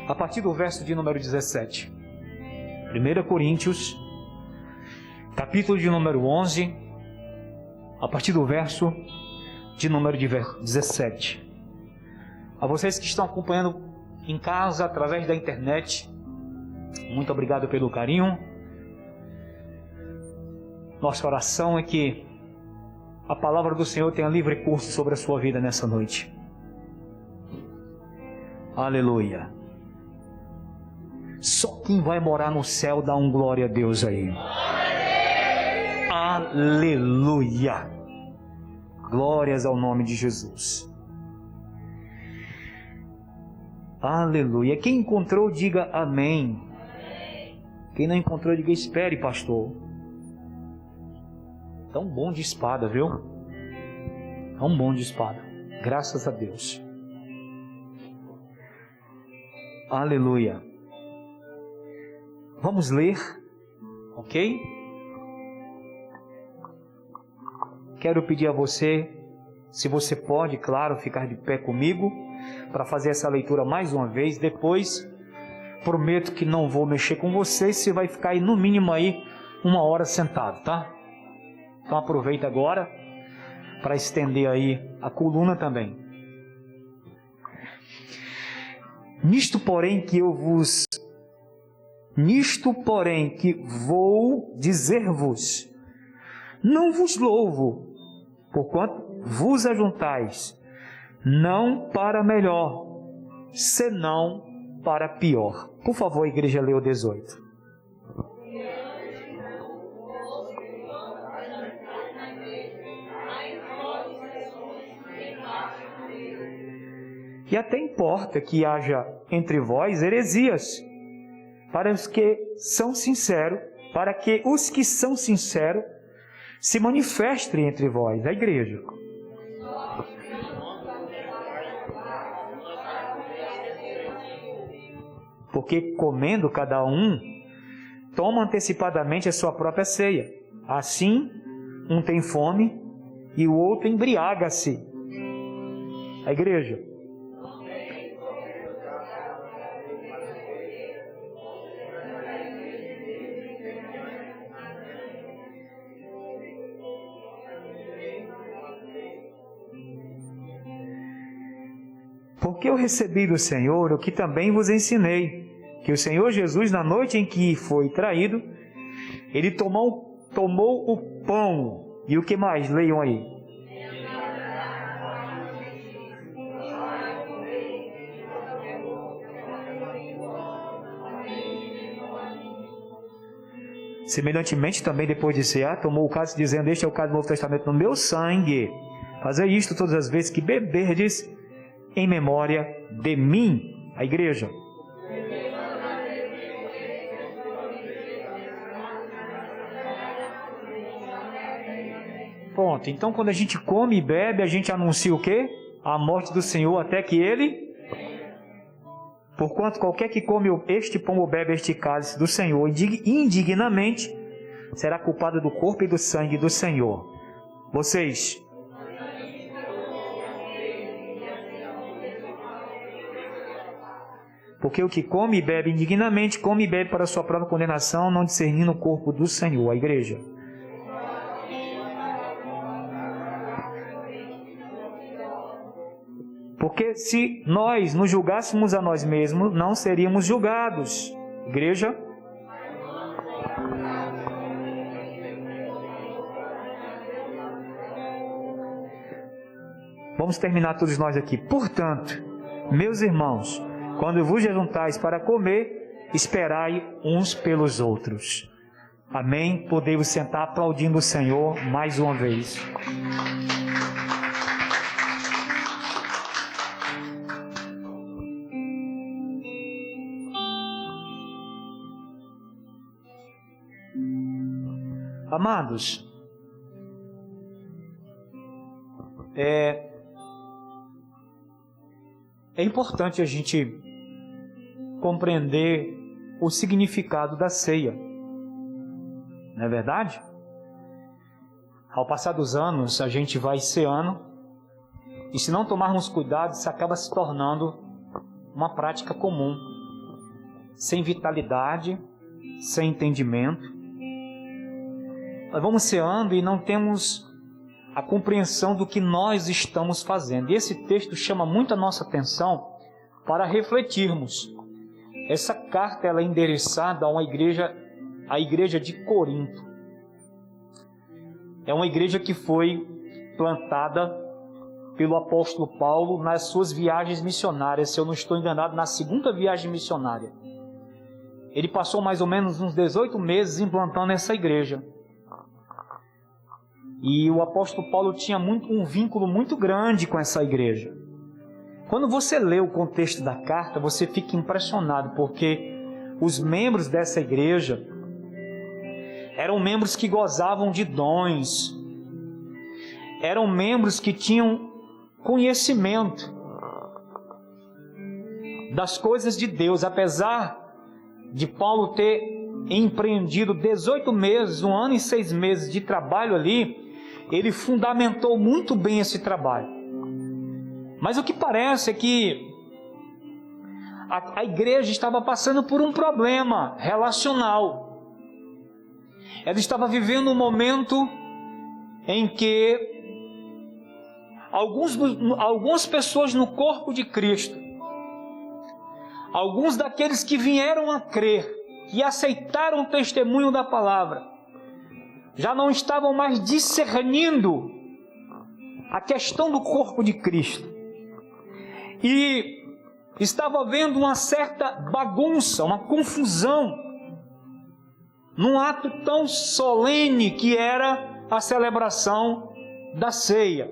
a partir do verso de número 17. 1 Coríntios, capítulo de número 11, a partir do verso de número 17. A vocês que estão acompanhando em casa, através da internet, muito obrigado pelo carinho. Nossa oração é que a palavra do Senhor tenha livre curso sobre a sua vida nessa noite. Aleluia. Só quem vai morar no céu dá um glória a Deus aí. Aleluia. Glórias ao nome de Jesus. Aleluia. Quem encontrou, diga amém. Quem não encontrou, diga espere, pastor. Tão bom de espada, viu? Tão bom de espada. Graças a Deus. Aleluia. Vamos ler, ok? Quero pedir a você, se você pode, claro, ficar de pé comigo, para fazer essa leitura mais uma vez. Depois, prometo que não vou mexer com você, você vai ficar aí, no mínimo aí, 1 hora sentado, tá? Então aproveita agora, para estender aí a coluna também. Nisto, porém, que vou dizer-vos, não vos louvo, porquanto vos ajuntais, não para melhor, senão para pior. Por favor, igreja, lê o 18. E até importa que haja entre vós heresias, para os que são sinceros, para que os que são sinceros se manifestem entre vós, a igreja. Porque comendo cada um, toma antecipadamente a sua própria ceia. Assim, um tem fome e o outro embriaga-se. A igreja. Porque eu recebi do Senhor o que também vos ensinei, que o Senhor Jesus, na noite em que foi traído, Ele tomou o pão, e o que mais? Leiam aí. Semelhantemente também, depois de cear, tomou o cálice, dizendo: este é o cálice do Novo Testamento no meu sangue. Fazei isto todas as vezes que beberdes, em memória de mim, a igreja. Pronto, então quando a gente come e bebe, a gente anuncia o quê? A morte do Senhor até que Ele... Porquanto qualquer que come este pão ou bebe este cálice do Senhor indignamente, será culpado do corpo e do sangue do Senhor. Vocês... Porque o que come e bebe indignamente, come e bebe para a sua própria condenação, não discernindo o corpo do Senhor, a igreja. Porque se nós nos julgássemos a nós mesmos, não seríamos julgados. Igreja. Vamos terminar todos nós aqui. Portanto, meus irmãos, quando vos juntais para comer, esperai uns pelos outros. Amém? Podemos sentar aplaudindo o Senhor mais uma vez. Amados, é importante a gente compreender o significado da ceia, não é verdade? Ao passar dos anos, a gente vai ceando, e se não tomarmos cuidado, isso acaba se tornando uma prática comum. sem vitalidade, sem entendimento. Nós vamos ceando e não temos a compreensão do que nós estamos fazendo. E esse texto chama muito a nossa atenção para refletirmos. Essa carta ela é endereçada a igreja de Corinto. É uma igreja que foi plantada pelo apóstolo Paulo nas suas viagens missionárias, se eu não estou enganado, na segunda viagem missionária. Ele passou mais ou menos uns 18 meses implantando essa igreja. E o apóstolo Paulo tinha um vínculo muito grande com essa igreja. Quando você lê o contexto da carta, você fica impressionado, porque os membros dessa igreja eram membros que gozavam de dons, eram membros que tinham conhecimento das coisas de Deus. Apesar de Paulo ter empreendido 18 meses, 1 ano e 6 meses de trabalho ali, ele fundamentou muito bem esse trabalho. Mas o que parece é que a igreja estava passando por um problema relacional. Ela estava vivendo um momento em que algumas pessoas no corpo de Cristo, alguns daqueles que vieram a crer, que aceitaram o testemunho da palavra, já não estavam mais discernindo a questão do corpo de Cristo. E estava havendo uma certa bagunça, uma confusão, num ato tão solene que era a celebração da ceia.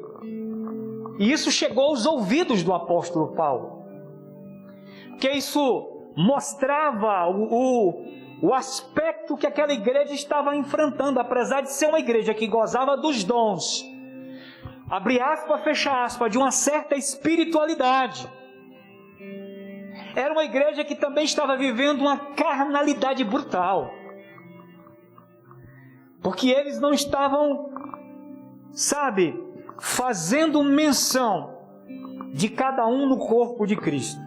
E isso chegou aos ouvidos do apóstolo Paulo, que isso mostrava o aspecto que aquela igreja estava enfrentando, apesar de ser uma igreja que gozava dos dons, abre aspas, fecha aspas, de uma certa espiritualidade. Era uma igreja que também estava vivendo uma carnalidade brutal, porque eles não estavam, fazendo menção de cada um no corpo de Cristo.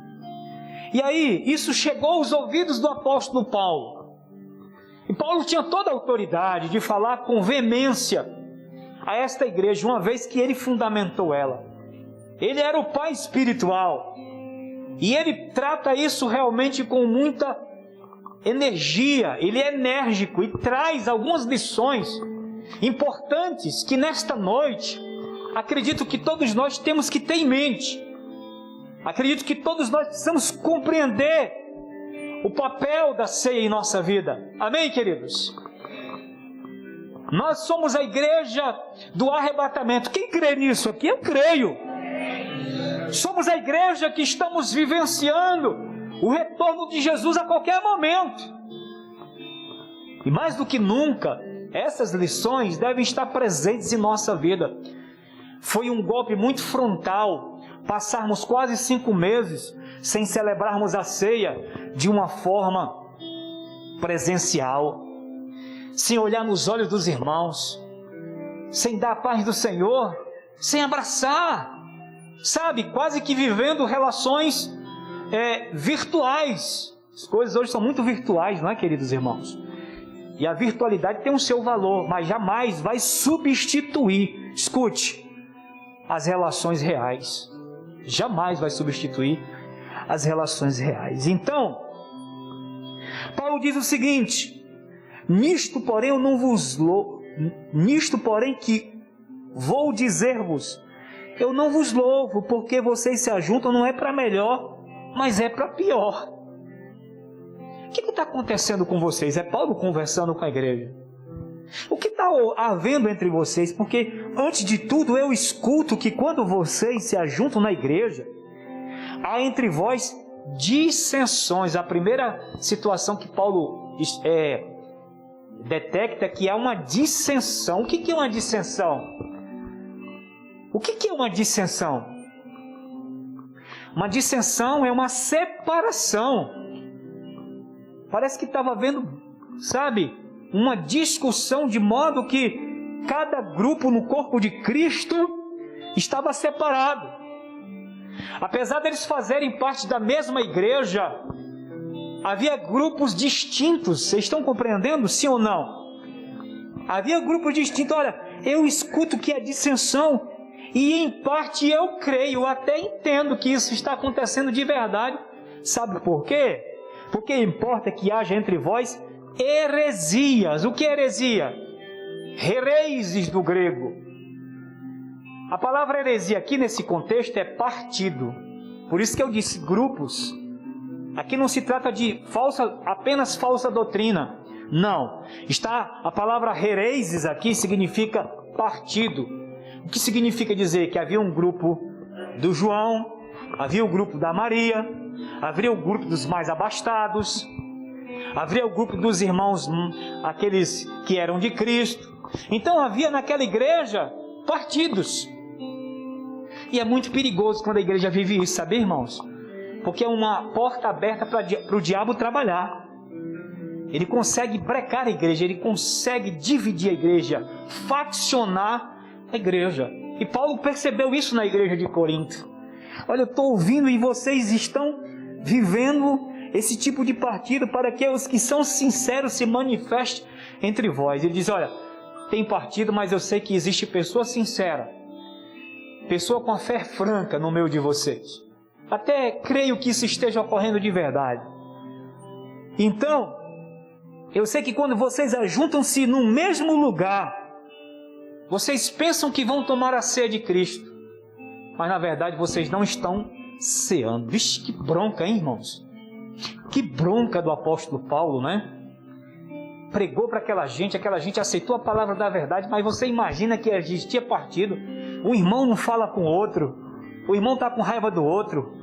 E aí, isso chegou aos ouvidos do apóstolo Paulo. E Paulo tinha toda a autoridade de falar com veemência a esta igreja, uma vez que ele fundamentou ela. Ele era o pai espiritual. E ele trata isso realmente com muita energia. Ele é enérgico e traz algumas lições importantes que nesta noite, acredito que todos nós temos que ter em mente. Acredito que todos nós precisamos compreender o papel da ceia em nossa vida. Amém, queridos? Nós somos a igreja do arrebatamento. Quem crê nisso aqui? Eu creio. Somos a igreja que estamos vivenciando o retorno de Jesus a qualquer momento. E mais do que nunca, essas lições devem estar presentes em nossa vida. Foi um golpe muito frontal passarmos quase 5 meses sem celebrarmos a ceia de uma forma presencial, sem olhar nos olhos dos irmãos, sem dar a paz do Senhor, sem abraçar, quase que vivendo relações virtuais. As coisas hoje são muito virtuais, não é, queridos irmãos? E a virtualidade tem o seu valor, mas jamais vai substituir, escute, as relações reais. Jamais vai substituir as relações reais. Então, Paulo diz o seguinte: nisto porém que vou dizer-vos, eu não vos louvo, porque vocês se ajuntam, não é para melhor, mas é para pior. O que está acontecendo com vocês? É Paulo conversando com a igreja. O que está havendo entre vocês? Porque, antes de tudo, eu escuto que quando vocês se ajuntam na igreja, há entre vós dissensões. A primeira situação que Paulo detecta que há uma dissensão. O que é uma dissensão? O que é uma dissensão? Uma dissensão é uma separação. Parece que estava havendo, uma discussão, de modo que cada grupo no corpo de Cristo estava separado. Apesar deles fazerem parte da mesma igreja, havia grupos distintos. Vocês estão compreendendo, sim ou não? Havia grupos distintos. Olha, eu escuto que é dissensão, e em parte eu creio, eu até entendo que isso está acontecendo de verdade. Sabe por quê? Porque importa que haja entre vós heresias. O que é heresia? Hereses do grego. A palavra heresia aqui nesse contexto é partido. Por isso que eu disse grupos. Aqui não se trata de apenas falsa doutrina. Não. A palavra hereses aqui significa partido. O que significa dizer que havia um grupo do João, havia o grupo da Maria, havia o grupo dos mais abastados, havia o grupo dos irmãos, aqueles que eram de Cristo. Então havia naquela igreja partidos. E é muito perigoso quando a igreja vive isso, sabe, irmãos? Porque é uma porta aberta para o diabo trabalhar. Ele consegue brecar a igreja, ele consegue dividir a igreja, faccionar a igreja. E Paulo percebeu isso na igreja de Corinto. Olha, eu estou ouvindo e vocês estão vivendo esse tipo de partido para que os que são sinceros se manifestem entre vós. Ele diz, olha, tem partido, mas eu sei que existe pessoa sincera, pessoa com a fé franca no meio de vocês. Até creio que isso esteja ocorrendo de verdade. Então, eu sei que quando vocês ajuntam-se no mesmo lugar, vocês pensam que vão tomar a ceia de Cristo, mas na verdade vocês não estão ceando. Vixe, que bronca, hein, irmãos? Que bronca do apóstolo Paulo, né? Pregou para aquela gente aceitou a palavra da verdade, mas você imagina que existia partido. O irmão não fala com o outro, o irmão está com raiva do outro,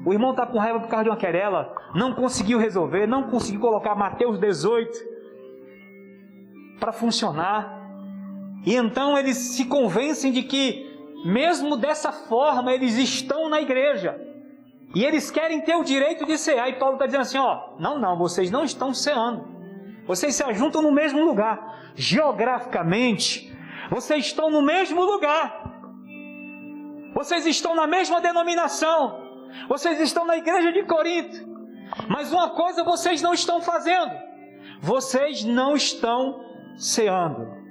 o irmão está com raiva por causa de uma querela, não conseguiu resolver, não conseguiu colocar Mateus 18 para funcionar. E então eles se convencem de que, mesmo dessa forma, eles estão na igreja. E eles querem ter o direito de cear. E Paulo está dizendo assim, não, vocês não estão ceando. Vocês se ajuntam no mesmo lugar. Geograficamente, vocês estão no mesmo lugar. Vocês estão na mesma denominação. Vocês estão na igreja de Corinto. Mas uma coisa vocês não estão fazendo. Vocês não estão ceando.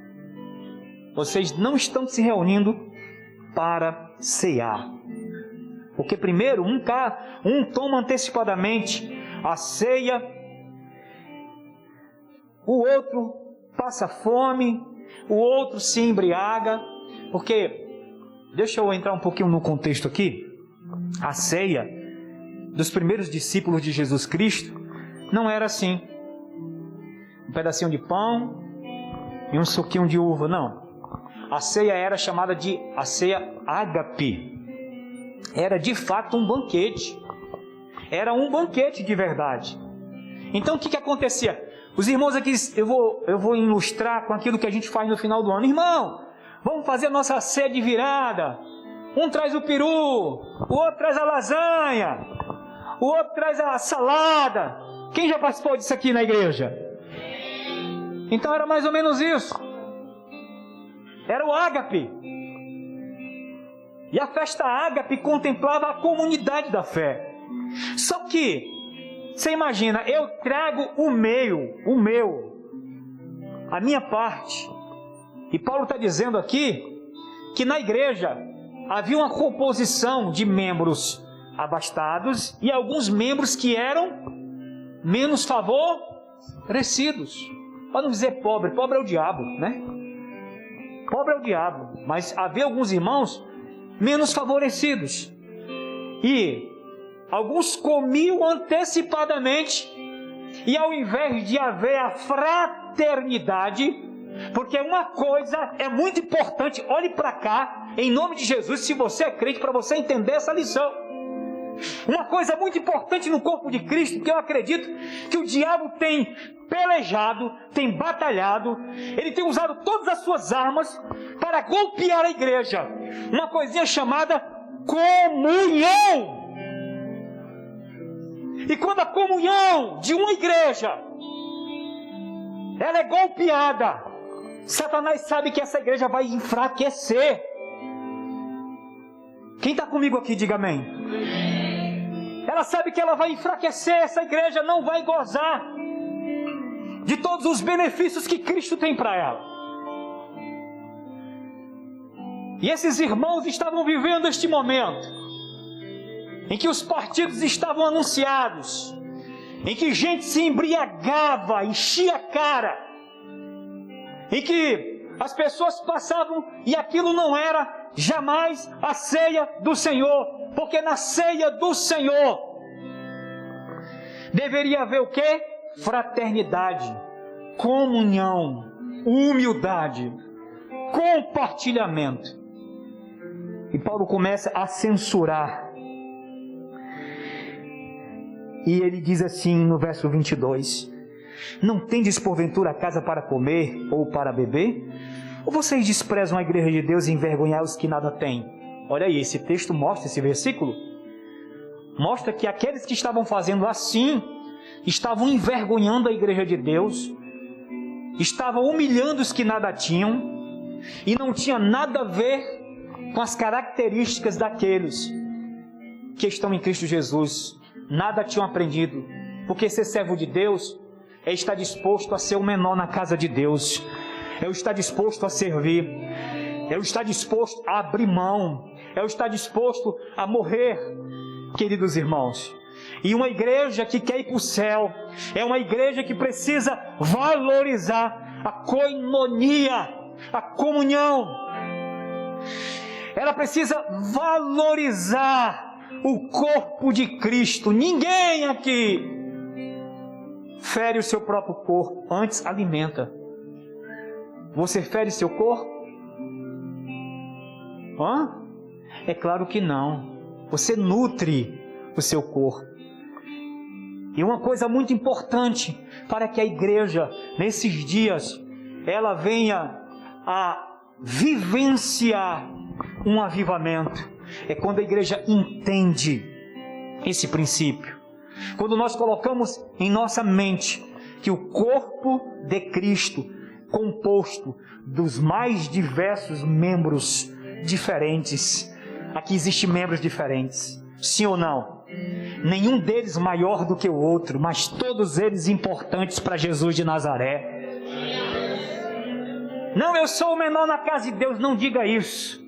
Vocês não estão se reunindo para cear. Porque primeiro, um toma antecipadamente a ceia, o outro passa fome, o outro se embriaga. Porque, deixa eu entrar um pouquinho no contexto aqui. A ceia dos primeiros discípulos de Jesus Cristo não era assim. Um pedacinho de pão e um suquinho de uva, não. A ceia era chamada de a ceia ágape. Era de fato um banquete. Era um banquete de verdade. Então o que acontecia? Os irmãos aqui, eu vou ilustrar com aquilo que a gente faz no final do ano. Irmão, vamos fazer a nossa ceia de virada. Um traz o peru, o outro traz a lasanha, o outro traz a salada. Quem já participou disso aqui na igreja? Então era mais ou menos isso. Era o ágape. E a festa ágape contemplava a comunidade da fé. Só que, você imagina, eu trago o meu, a minha parte. E Paulo está dizendo aqui que na igreja havia uma composição de membros abastados e alguns membros que eram menos favorecidos. Para não dizer pobre é o diabo, né? Pobre é o diabo, mas havia alguns irmãos menos favorecidos. E alguns comiam antecipadamente, e ao invés de haver a fraternidade, porque uma coisa é muito importante, olhe para cá, em nome de Jesus, se você é crente, para você entender essa lição. Uma coisa muito importante no corpo de Cristo, que eu acredito que o diabo tem pelejado, tem batalhado, ele tem usado todas as suas armas para golpear a igreja. Uma coisinha chamada comunhão. E quando a comunhão de uma igreja ela é golpeada, Satanás sabe que essa igreja vai enfraquecer. Quem está comigo aqui, diga amém. ela sabe que ela vai enfraquecer, essa igreja não vai gozar de todos os benefícios que Cristo tem para ela. E esses irmãos estavam vivendo este momento, em que os partidos estavam anunciados, em que gente se embriagava, enchia a cara, em que as pessoas passavam e aquilo não era jamais a ceia do Senhor, porque na ceia do Senhor deveria haver o quê? Fraternidade, comunhão, humildade, compartilhamento. E Paulo começa a censurar. E ele diz assim no verso 22: não tendes porventura casa para comer ou para beber? Ou vocês desprezam a igreja de Deus e envergonhar os que nada têm? Olha aí, esse texto mostra, esse versículo mostra que aqueles que estavam fazendo assim estavam envergonhando a igreja de Deus, estavam humilhando os que nada tinham, e não tinha nada a ver com as características daqueles que estão em Cristo Jesus. Nada tinham aprendido, porque ser servo de Deus é estar disposto a ser o menor na casa de Deus, é estar disposto a servir, é estar disposto a abrir mão, é estar disposto a morrer, queridos irmãos. E uma igreja que quer ir para o céu é uma igreja que precisa valorizar a koinonia, a comunhão. Ela precisa valorizar o corpo de Cristo. Ninguém aqui fere o seu próprio corpo, antes alimenta. Você fere seu corpo? É claro que não. Você nutre o seu corpo. E uma coisa muito importante para que a igreja, nesses dias, ela venha a vivenciar um avivamento, é quando a igreja entende esse princípio. Quando nós colocamos em nossa mente que o corpo de Cristo, composto dos mais diversos membros diferentes, aqui existem membros diferentes, sim ou não? Nenhum deles maior do que o outro, mas todos eles importantes para Jesus de Nazaré. Não, eu sou o menor na casa de Deus, não diga isso.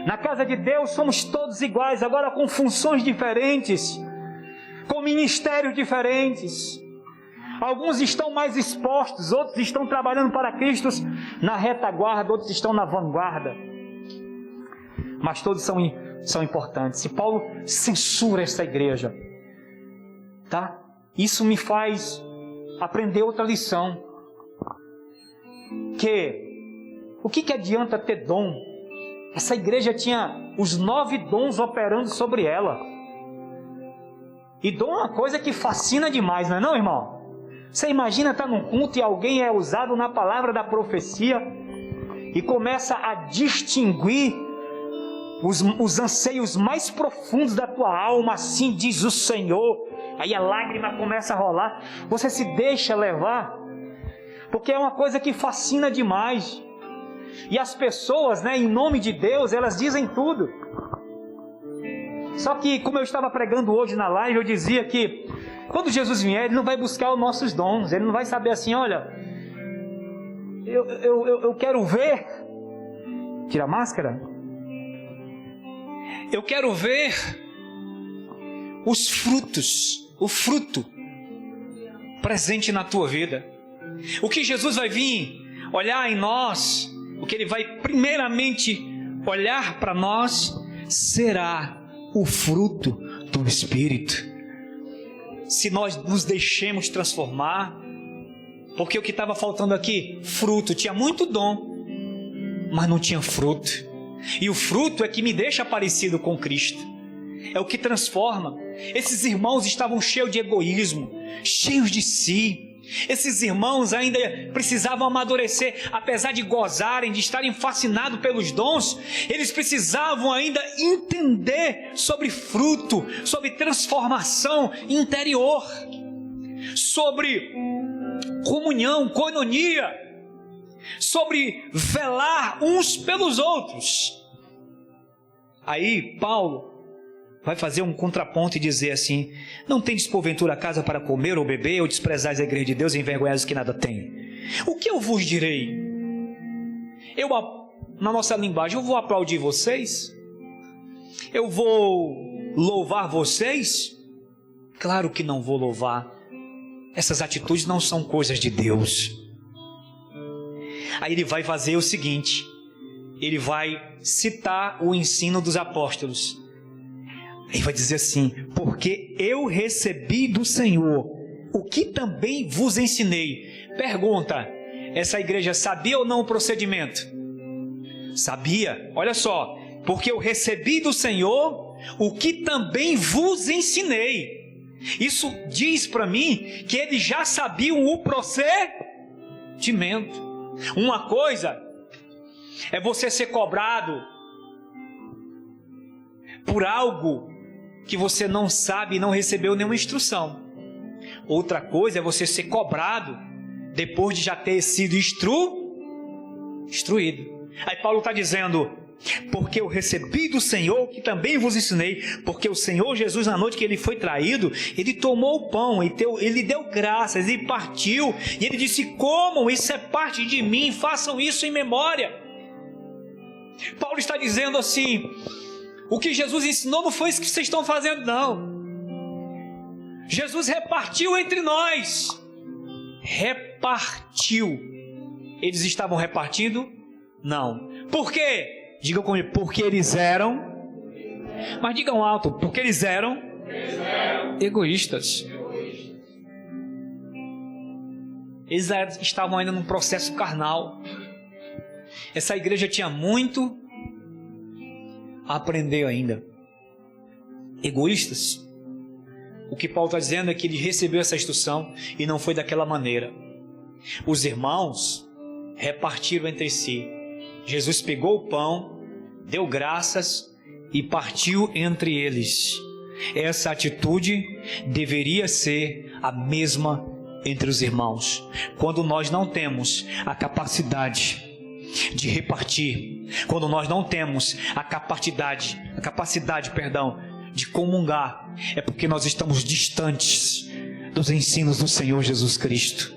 Na casa de Deus somos todos iguais, agora com funções diferentes, com ministérios diferentes. Alguns estão mais expostos, outros estão trabalhando para Cristo na retaguarda, outros estão na vanguarda. Mas todos são importantes. E Paulo censura essa igreja, tá? Isso me faz aprender outra lição. O que adianta ter dom? Essa igreja tinha os 9 dons operando sobre ela. E dom é uma coisa que fascina demais, não é não, irmão? Você imagina estar num culto e alguém é usado na palavra da profecia e começa a distinguir os anseios mais profundos da tua alma, assim diz o Senhor. Aí a lágrima começa a rolar. Você se deixa levar, porque é uma coisa que fascina demais. E as pessoas, em nome de Deus, elas dizem tudo. Só que, como eu estava pregando hoje na live, eu dizia que quando Jesus vier, Ele não vai buscar os nossos dons. Ele não vai saber assim, olha, eu quero ver. Tira a máscara. Eu quero ver os frutos, o fruto presente na tua vida. O que Jesus vai vir olhar em nós, o que Ele vai primeiramente olhar para nós, será o fruto do Espírito. Se nós nos deixemos transformar, porque o que estava faltando aqui, fruto, tinha muito dom, mas não tinha fruto. E o fruto é que me deixa parecido com Cristo, é o que transforma. Esses irmãos estavam cheios de egoísmo, cheios de si. Esses irmãos ainda precisavam amadurecer, apesar de gozarem, de estarem fascinados pelos dons, eles precisavam ainda entender sobre fruto, sobre transformação interior, sobre comunhão, koinonia, sobre velar uns pelos outros. Aí Paulo vai fazer um contraponto e dizer assim: não tendes porventura casa para comer ou beber, ou desprezais a igreja de Deus e envergonhais os que nada têm? O que eu vos direi? Na nossa linguagem, eu vou aplaudir vocês? Eu vou louvar vocês? Claro que não vou louvar. Essas atitudes não são coisas de Deus. Aí ele vai fazer o seguinte: ele vai citar o ensino dos apóstolos. Ele vai dizer assim: porque eu recebi do Senhor o que também vos ensinei. Pergunta: essa igreja sabia ou não o procedimento? Sabia. Olha só: porque eu recebi do Senhor o que também vos ensinei. Isso diz para mim que eles já sabiam o procedimento. Uma coisa é você ser cobrado por algo que você não sabe e não recebeu nenhuma instrução. Outra coisa é você ser cobrado depois de já ter sido instruído. Aí Paulo está dizendo: porque eu recebi do Senhor que também vos ensinei. Porque o Senhor Jesus, na noite que ele foi traído, ele tomou o pão, ele deu graças, ele partiu, e ele disse: comam, isso é parte de mim, façam isso em memória. Paulo está dizendo assim: o que Jesus ensinou não foi isso que vocês estão fazendo, não. Jesus repartiu entre nós. Repartiu. Eles estavam repartindo? Não. Por quê? Digam comigo: porque eles eram. Mas digam alto: porque eles eram egoístas. Eles estavam ainda num processo carnal. Essa igreja tinha muito a aprender ainda. Egoístas. O que Paulo está dizendo é que ele recebeu essa instrução e não foi daquela maneira. Os irmãos repartiram entre si. Jesus pegou o pão, deu graças e partiu entre eles. Essa atitude deveria ser a mesma entre os irmãos. Quando nós não temos a capacidade de repartir, quando nós não temos a capacidade, de comungar, é porque nós estamos distantes dos ensinos do Senhor Jesus Cristo.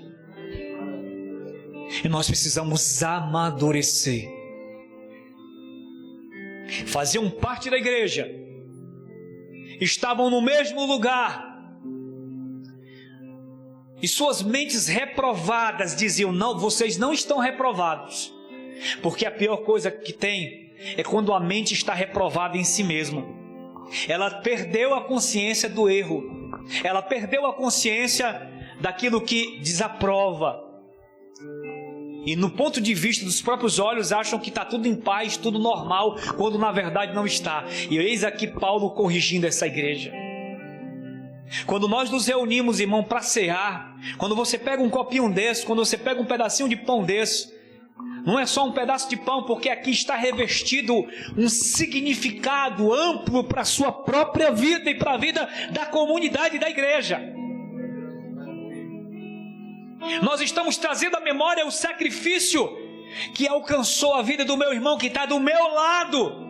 E nós precisamos amadurecer. Faziam parte da igreja, estavam no mesmo lugar, e suas mentes reprovadas diziam: não, vocês não estão reprovados. Porque a pior coisa que tem é quando a mente está reprovada em si mesma. Ela perdeu a consciência do erro, ela perdeu a consciência daquilo que desaprova, e no ponto de vista dos próprios olhos acham que está tudo em paz, tudo normal, quando na verdade não está. E eis aqui Paulo corrigindo essa igreja. Quando nós nos reunimos, irmão, para cear, quando você pega um copinho desse, quando você pega um pedacinho de pão desse, não é só um pedaço de pão, porque aqui está revestido um significado amplo para a sua própria vida e para a vida da comunidade da igreja. Nós estamos trazendo à memória o sacrifício que alcançou a vida do meu irmão que está do meu lado,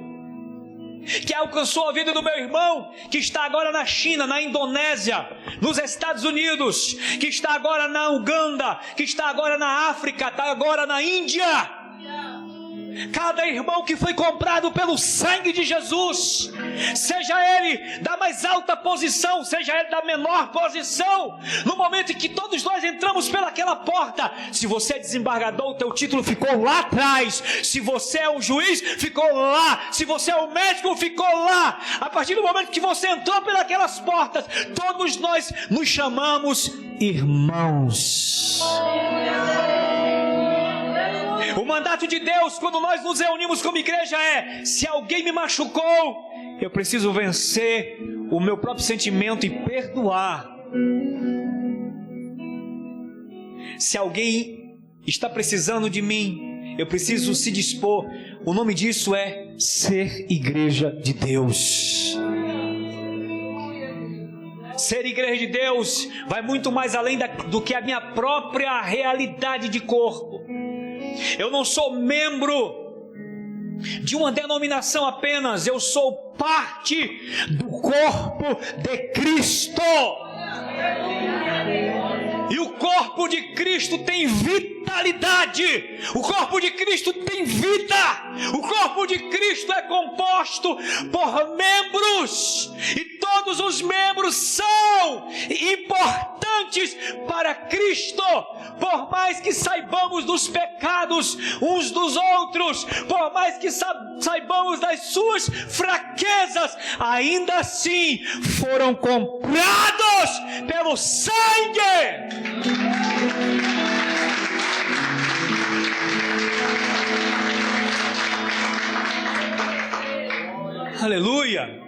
que alcançou a vida do meu irmão que está agora na China, na Indonésia, nos Estados Unidos, que está agora na Uganda, que está agora na África, está agora na Índia. Cada irmão que foi comprado pelo sangue de Jesus, seja ele da mais alta posição, seja ele da menor posição, no momento em que todos nós entramos pelaquela porta, se você é desembargador, o teu título ficou lá atrás. Se você é um juiz, ficou lá. Se você é um médico, ficou lá. A partir do momento que você entrou pelas portas, todos nós nos chamamos irmãos. O mandato de Deus, quando nós nos reunimos como igreja, é: se alguém me machucou, eu preciso vencer o meu próprio sentimento e perdoar. Se alguém está precisando de mim, eu preciso se dispor. O nome disso é ser igreja de Deus. Ser igreja de Deus vai muito mais além do que a minha própria realidade de corpo. Eu não sou membro de uma denominação apenas, eu sou parte do corpo de Cristo. E o corpo de Cristo tem vitalidade, o corpo de Cristo tem vida, o corpo de Cristo é composto por membros, e todos os membros são importantes para Cristo. Por mais que saibamos dos pecados uns dos outros, por mais que saibamos das suas fraquezas, ainda assim foram comprados pelo sangue. Aleluia!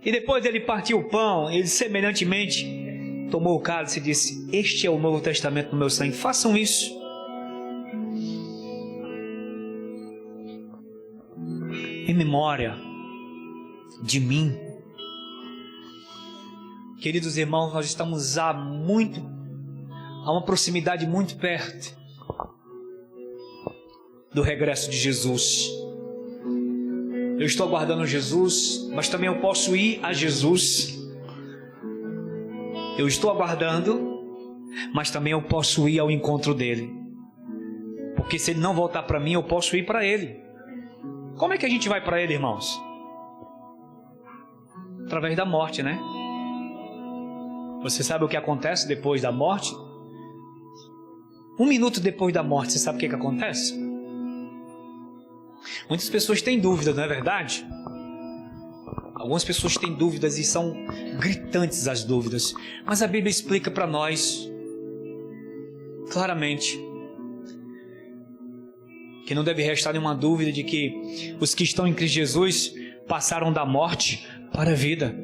E depois ele partiu o pão, ele semelhantemente tomou o cálice e disse: este é o Novo Testamento no meu sangue, façam isso em memória de mim. Queridos irmãos, nós estamos a uma proximidade muito perto do regresso de Jesus. Eu estou aguardando Jesus, mas também eu posso ir a Jesus. Eu estou aguardando, mas também eu posso ir ao encontro dele. Porque se ele não voltar para mim, eu posso ir para ele. Como é que a gente vai para ele, irmãos? Através da morte, né? Você sabe o que acontece depois da morte? 1 minuto depois da morte, você sabe o que acontece? Muitas pessoas têm dúvidas, não é verdade? Algumas pessoas têm dúvidas e são gritantes as dúvidas. Mas a Bíblia explica para nós claramente que não deve restar nenhuma dúvida de que os que estão em Cristo Jesus passaram da morte para a vida.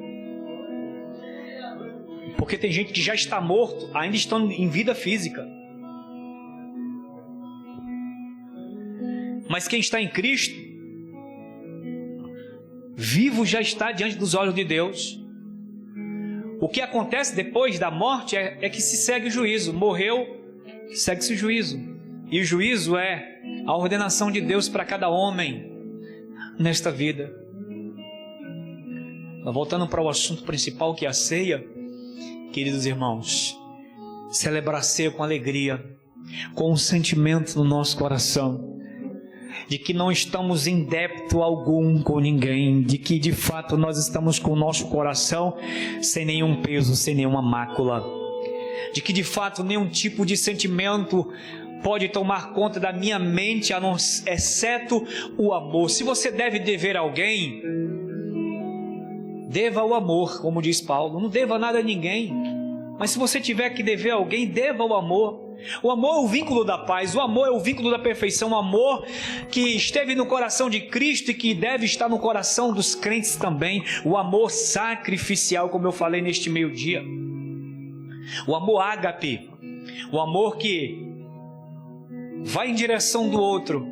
Porque tem gente que já está morto, ainda estão em vida física. Mas quem está em Cristo, vivo já está diante dos olhos de Deus. O que acontece depois da morte é que se segue o juízo. Morreu, segue-se o juízo. E o juízo é a ordenação de Deus para cada homem nesta vida. Mas voltando para o assunto principal, que é a ceia, queridos irmãos, celebrar a ceia com alegria, com um sentimento no nosso coração de que não estamos em débito algum com ninguém, de que de fato nós estamos com o nosso coração sem nenhum peso, sem nenhuma mácula, de que de fato nenhum tipo de sentimento pode tomar conta da minha mente, exceto o amor. Se você deve dever a alguém, deva o amor, como diz Paulo. Não deva nada a ninguém, mas se você tiver que dever a alguém, deva o amor. O amor é o vínculo da paz, o amor é o vínculo da perfeição, o amor que esteve no coração de Cristo e que deve estar no coração dos crentes também, o amor sacrificial, como eu falei neste meio-dia, o amor ágape, o amor que vai em direção do outro.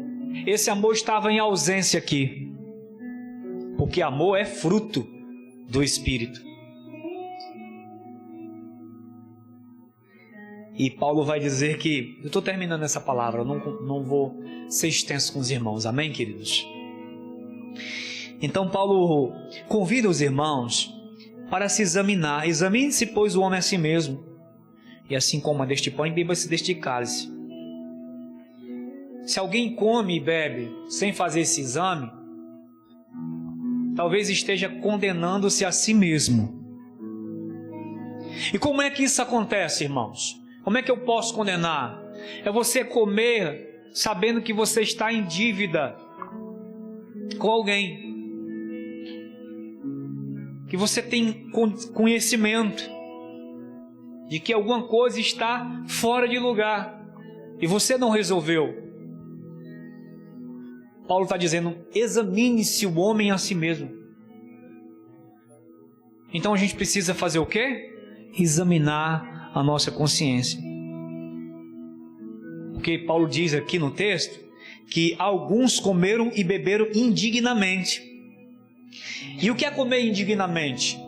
Esse amor estava em ausência aqui, porque amor é fruto do Espírito. E Paulo vai dizer que, eu estou terminando essa palavra, eu não vou ser extenso com os irmãos, amém, queridos? Então Paulo convida os irmãos para se examinar. Examine-se, pois, o homem a si mesmo, e assim coma deste pão e beba-se deste cálice. Se alguém come e bebe sem fazer esse exame, talvez esteja condenando-se a si mesmo. E como é que isso acontece, irmãos? Como é que eu posso condenar? É você comer sabendo que você está em dívida com alguém, que você tem conhecimento de que alguma coisa está fora de lugar e você não resolveu. Paulo está dizendo: examine-se o homem a si mesmo. Então a gente precisa fazer o quê? Examinar a nossa consciência. Porque Paulo diz aqui no texto que alguns comeram e beberam indignamente. E o que é comer indignamente?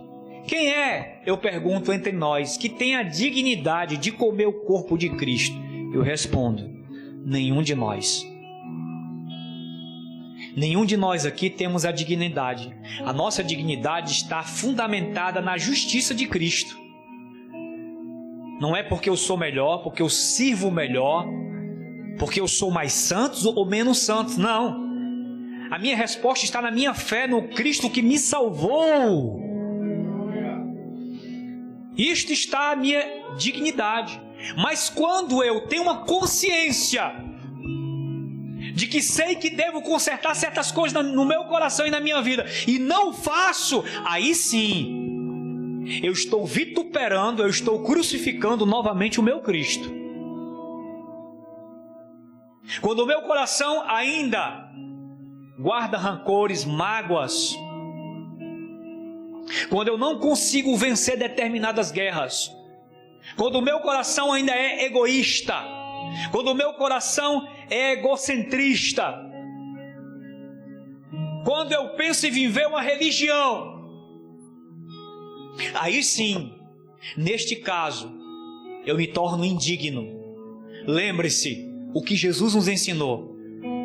Quem é, eu pergunto, entre nós, que tem a dignidade de comer o corpo de Cristo? Eu respondo: nenhum de nós. Nenhum de nós aqui temos a dignidade. A nossa dignidade está fundamentada na justiça de Cristo. Não é porque eu sou melhor, porque eu sirvo melhor, porque eu sou mais santo ou menos santo. Não. A minha resposta está na minha fé no Cristo que me salvou. Isto está a minha dignidade. Mas quando eu tenho uma consciência de que sei que devo consertar certas coisas no meu coração e na minha vida, e não faço, aí sim, eu estou vituperando, eu estou crucificando novamente o meu Cristo. Quando o meu coração ainda guarda rancores, mágoas, quando eu não consigo vencer determinadas guerras, quando o meu coração ainda é egoísta, quando o meu coração é egocentrista, quando eu penso em viver uma religião, aí sim, neste caso, eu me torno indigno. Lembre-se o que Jesus nos ensinou.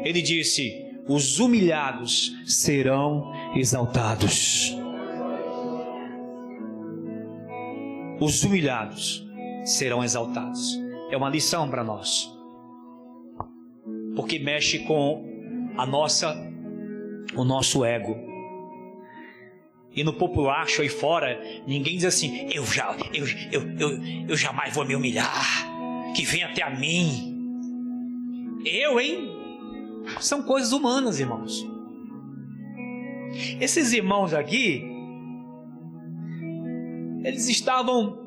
Ele disse: os humilhados serão exaltados. Os humilhados serão exaltados. É uma lição para nós, porque mexe com o nosso ego. E no populacho aí fora, ninguém diz assim: eu jamais vou me humilhar, que venha até a mim. São coisas humanas, irmãos. Esses irmãos aqui, eles estavam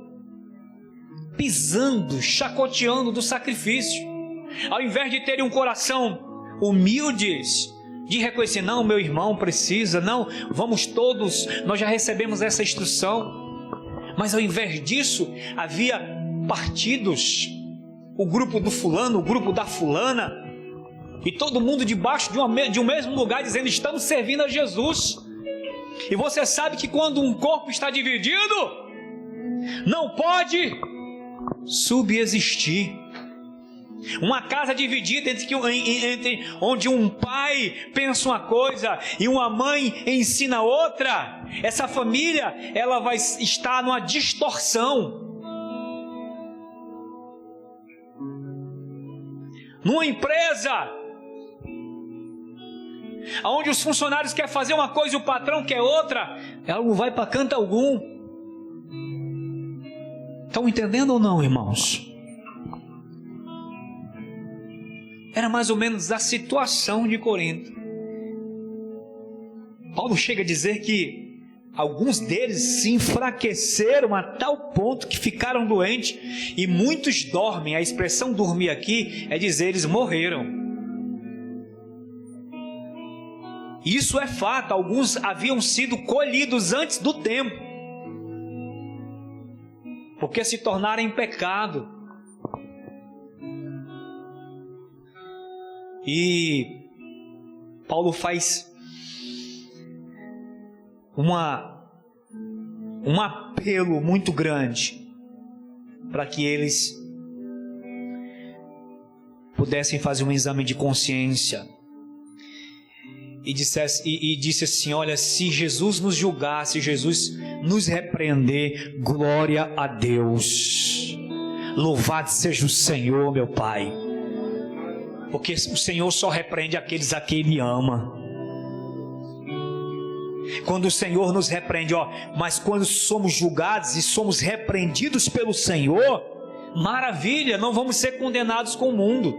pisando, chacoteando do sacrifício, ao invés de terem um coração humildes, de reconhecer: não, meu irmão precisa, não, vamos todos, nós já recebemos essa instrução. Mas ao invés disso, havia partidos, o grupo do fulano, o grupo da fulana, e todo mundo debaixo de um mesmo lugar, dizendo: estamos servindo a Jesus. E você sabe que quando um corpo está dividido, não pode subsistir. Uma casa dividida entre onde um pai pensa uma coisa e uma mãe ensina outra, essa família, ela vai estar numa distorção. Numa empresa onde os funcionários querem fazer uma coisa e o patrão quer outra, ela não vai para canto algum. Estão entendendo ou não, irmãos? Era mais ou menos a situação de Corinto. Paulo chega a dizer que alguns deles se enfraqueceram a tal ponto que ficaram doentes, e muitos dormem. A expressão dormir aqui é dizer eles morreram. Isso é fato, alguns haviam sido colhidos antes do tempo, porque se tornaram em pecado. E Paulo faz um apelo muito grande para que eles pudessem fazer um exame de consciência e disse assim: olha, se Jesus nos julgar, se Jesus nos repreender, glória a Deus, louvado seja o Senhor, meu Pai, porque o Senhor só repreende aqueles a quem Ele ama. Quando o Senhor nos repreende, mas quando somos julgados e somos repreendidos pelo Senhor, maravilha, não vamos ser condenados com o mundo.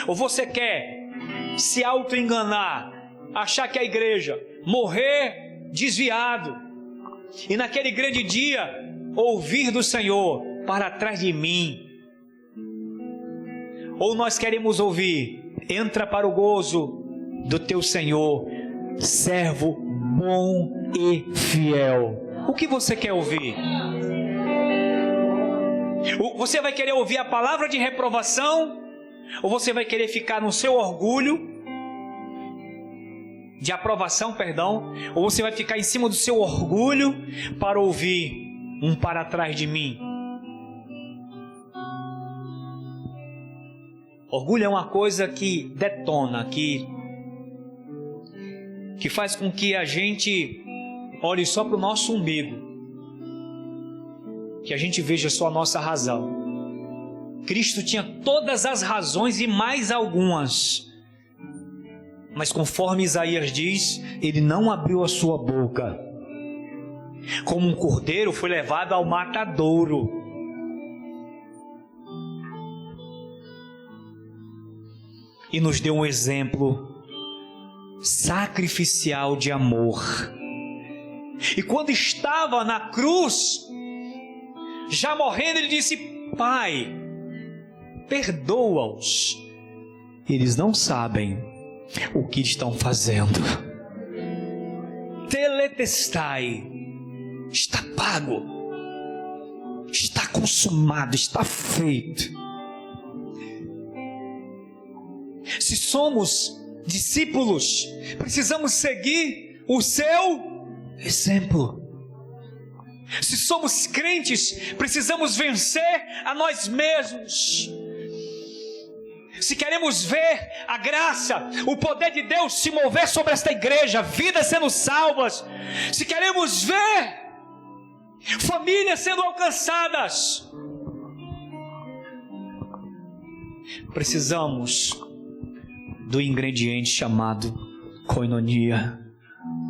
Ou você quer se auto-enganar, achar que a igreja, morrer desviado, e naquele grande dia ouvir do Senhor: para trás de mim? Ou nós queremos ouvir: entra para o gozo do teu Senhor, servo bom e fiel? O que você quer ouvir? Você vai querer ouvir a palavra de reprovação? Ou você vai querer ficar no seu orgulho de aprovação, ou você vai ficar em cima do seu orgulho para ouvir um para trás de mim? Orgulho é uma coisa que detona, que faz com que a gente olhe só para o nosso umbigo, que a gente veja só a nossa razão. Cristo tinha todas as razões e mais algumas, mas conforme Isaías diz, ele não abriu a sua boca. Como um cordeiro foi levado ao matadouro. E nos deu um exemplo sacrificial de amor. E quando estava na cruz, já morrendo, ele disse: Pai, perdoa-os, eles não sabem o que estão fazendo. Tetelestai, está pago, está consumado, está feito. Se somos discípulos, precisamos seguir o seu exemplo. Se somos crentes, precisamos vencer a nós mesmos. Se queremos ver a graça, o poder de Deus se mover sobre esta igreja, vidas sendo salvas, se queremos ver famílias sendo alcançadas, precisamos do ingrediente chamado koinonia,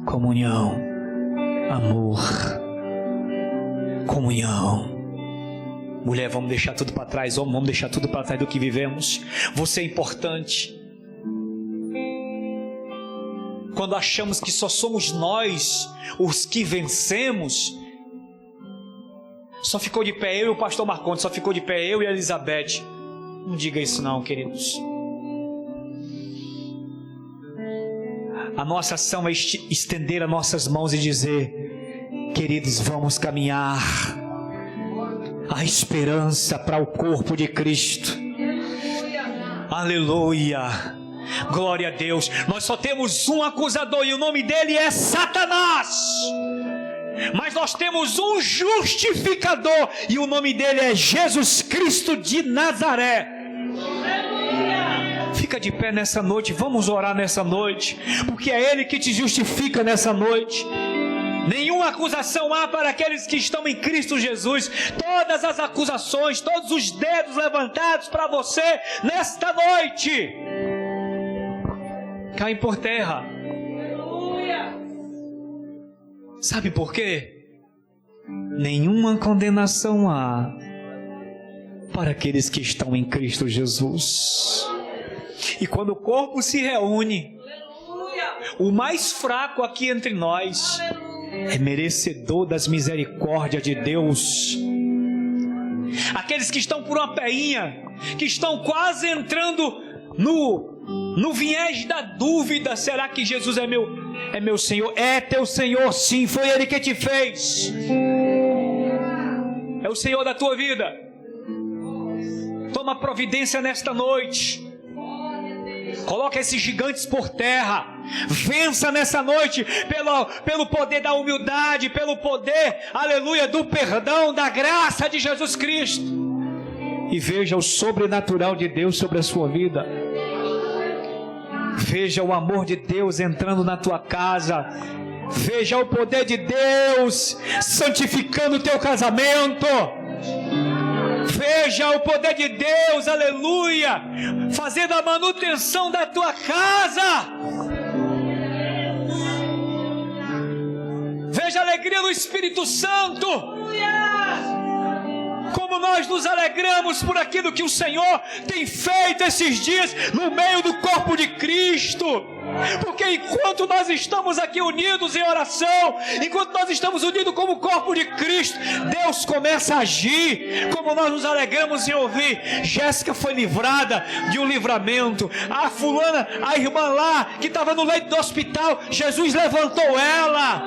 comunhão, amor, comunhão. Mulher, vamos deixar tudo para trás, homem, vamos deixar tudo para trás do que vivemos. Você é importante. Quando achamos que só somos nós os que vencemos, só ficou de pé eu e o pastor Marcondes, só ficou de pé eu e a Elizabeth. Não diga isso não, queridos. A nossa ação é estender as nossas mãos e dizer: queridos, vamos caminhar a esperança para o corpo de Cristo. Aleluia, glória a Deus. Nós só temos um acusador e o nome dele é Satanás, mas nós temos um justificador e o nome dele é Jesus Cristo de Nazaré. Fica de pé nessa noite, vamos orar nessa noite, porque é ele que te justifica nessa noite. Nenhuma acusação há para aqueles que estão em Cristo Jesus. Todas as acusações, todos os dedos levantados para você nesta noite caem por terra. Sabe por quê? Nenhuma condenação há para aqueles que estão em Cristo Jesus. E quando o corpo se reúne, o mais fraco aqui entre nós é merecedor das misericórdias de Deus. Aqueles que estão por uma peinha, que estão quase entrando no viés da dúvida: será que Jesus é meu Senhor? É teu Senhor, sim, foi Ele que te fez. É o Senhor da tua vida. Toma providência nesta noite. Coloca esses gigantes por terra. Vença nessa noite pelo poder da humildade, pelo poder, aleluia, do perdão, da graça de Jesus Cristo. E veja o sobrenatural de Deus sobre a sua vida. Veja o amor de Deus entrando na tua casa. Veja o poder de Deus santificando o teu casamento. Veja o poder de Deus, aleluia, fazendo a manutenção da tua casa. Veja a alegria do Espírito Santo. Como nós nos alegramos por aquilo que o Senhor tem feito esses dias no meio do corpo de Cristo. Porque enquanto nós estamos aqui unidos em oração, enquanto nós estamos unidos como corpo de Cristo, Deus começa a agir. Como nós nos alegramos em ouvir: Jéssica foi livrada de um livramento. A fulana, a irmã lá que estava no leito do hospital, Jesus levantou ela.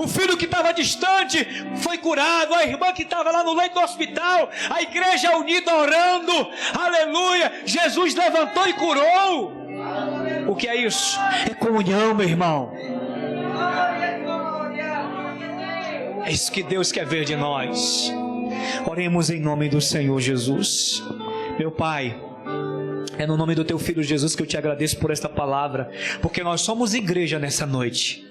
O filho que estava distante foi curado. A irmã que estava lá no leito do hospital, a igreja unida orando, aleluia, Jesus levantou e curou. O que é isso? É comunhão, meu irmão. É isso que Deus quer ver de nós. Oremos em nome do Senhor Jesus. Meu Pai, É no nome do teu Filho Jesus que eu te agradeço por esta palavra, porque nós somos igreja nessa noite.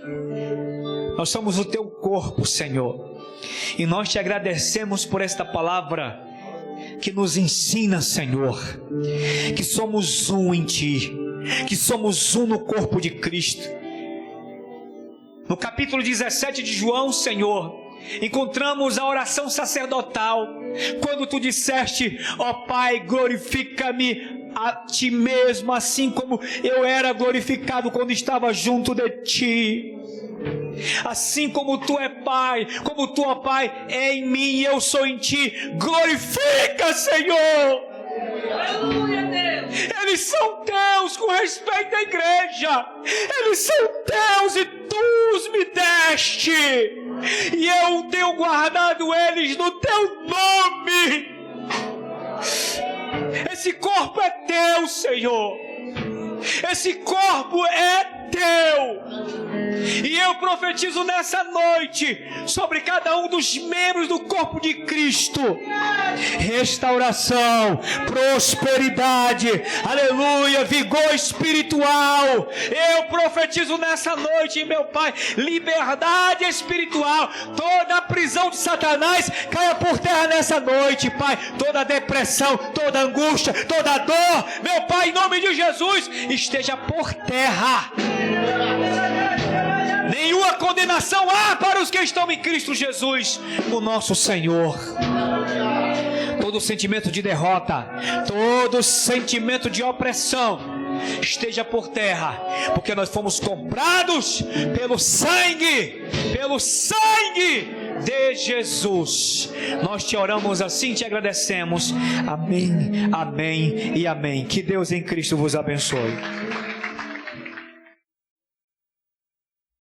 Nós somos o teu corpo, Senhor. E nós te agradecemos por esta palavra que nos ensina, Senhor, que somos um em ti, que somos um no corpo de Cristo. No capítulo 17 de João, Senhor, encontramos a oração sacerdotal, quando tu disseste: ó Pai, glorifica-me a ti mesmo, assim como eu era glorificado quando estava junto de ti. Assim como tu é Pai, como tu, ó Pai, é em mim e eu sou em ti, glorifica, Senhor. Aleluia, Deus. Eles são teus, com respeito à igreja. Eles são teus e tu os me deste, e eu tenho guardado eles no teu nome. Esse corpo é teu, Senhor. Esse corpo é teu. E eu profetizo nessa noite sobre cada um dos membros do corpo de Cristo: restauração, prosperidade, aleluia, vigor espiritual. Eu profetizo nessa noite, meu Pai, liberdade espiritual. Toda a prisão de Satanás caia por terra nessa noite, Pai. Toda depressão, toda angústia, toda dor, meu Pai, em nome de Jesus, esteja por terra. Nenhuma condenação há para os que estão em Cristo Jesus, o nosso Senhor. Todo sentimento de derrota, todo sentimento de opressão esteja por terra, porque nós fomos comprados pelo sangue de Jesus. Nós te oramos assim, te agradecemos. Amém, amém e amém. Que Deus em Cristo vos abençoe.